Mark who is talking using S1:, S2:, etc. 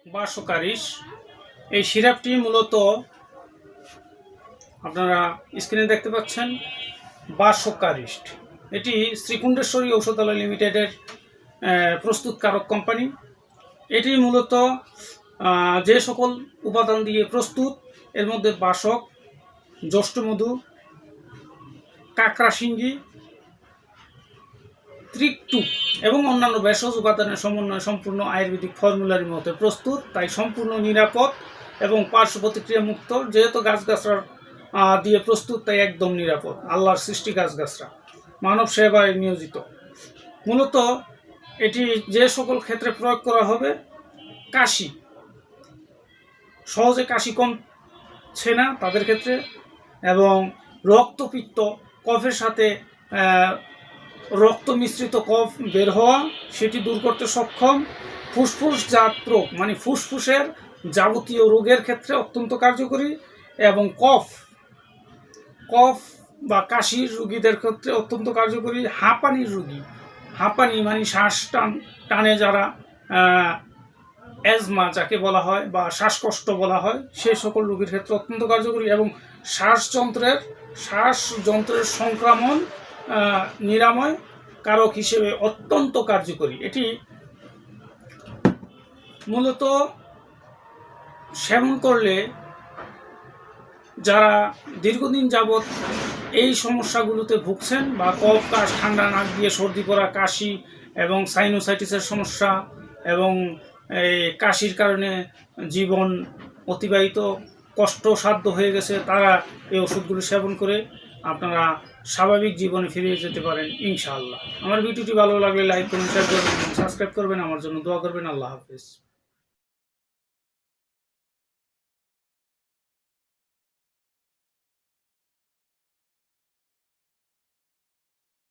S1: বাসকারিস। এই সিরাপটি মূলত আপনারা স্ক্রিনে দেখতে পাচ্ছেন বাসকারিস্ট। এটি শ্রীকুণ্ডেশ্বরী ঔষধালয় লিমিটেডের প্রস্তুতকারক কোম্পানি। এটি মূলত যে সকল উপাদান দিয়ে প্রস্তুত, এর মধ্যে বাসক, জ্যৈষ্ঠমধু, কাঁকড়া শিঙ্গি, ত্রিকটু এবং অন্যান্য ভেষজ উপাদানের সমন্বয়ে সম্পূর্ণ আয়ুর্বেদিক ফর্মুলার মধ্যে প্রস্তুত, তাই সম্পূর্ণ নিরাপদ এবং পার্শ্ব প্রতিক্রিয়া মুক্ত। যেহেতু গাছগাছরা দিয়ে প্রস্তুত, তাই একদম নিরাপদ। আল্লাহর সৃষ্টি গাছগাছরা মানব সেবায় নিয়োজিত। মূলত এটি যে সকল ক্ষেত্রে প্রয়োগ করা হবে, কাশি, সহজে কাশি কমছে না তাদের ক্ষেত্রে, এবং রক্তপিত্ত, কফের সাথে রক্ত মিশ্রিত কফ বের হওয়া, সেটি দূর করতে সক্ষম। ফুসফুসজাত রোগ মানে ফুসফুসের যাবতীয় রোগের ক্ষেত্রে অত্যন্ত কার্যকরী, এবং কফ বা কাশির রোগীদের ক্ষেত্রে অত্যন্ত কার্যকরী। হাঁপানির রোগী, হাঁপানি মানে শ্বাস টানে যারা, অ্যাজমা যাকে বলা হয় বা শ্বাসকষ্ট বলা হয়, সেই সকল রোগীর ক্ষেত্রে অত্যন্ত কার্যকরী, এবং শ্বাসযন্ত্রের সংক্রমণ নিরাময় কারক হিসেবে অত্যন্ত কার্যকরী। এটি মূলত সেবন করলে যারা দীর্ঘদিন যাবৎ এই সমস্যাগুলোতে ভুগছেন, বা কফ, কাশ, ঠান্ডা নাক দিয়ে সর্দি পড়া, কাশি এবং সাইনোসাইটিসের সমস্যা, এবং এই কাশির কারণে জীবন অতিবাহিত কষ্টসাধ্য হয়ে গেছে, তারা এই ওষুধগুলো সেবন করে আপনারা স্বাভাবিক জীবনে ফিরে যেতে পারেন ইনশাআল্লাহ। আমার ভিডিওটি ভালো লাগলে লাইক করুন, শেয়ার করবেন, সাবস্ক্রাইব করবেন, আমার জন্য দোয়া করবেন। আল্লাহ হাফেজ।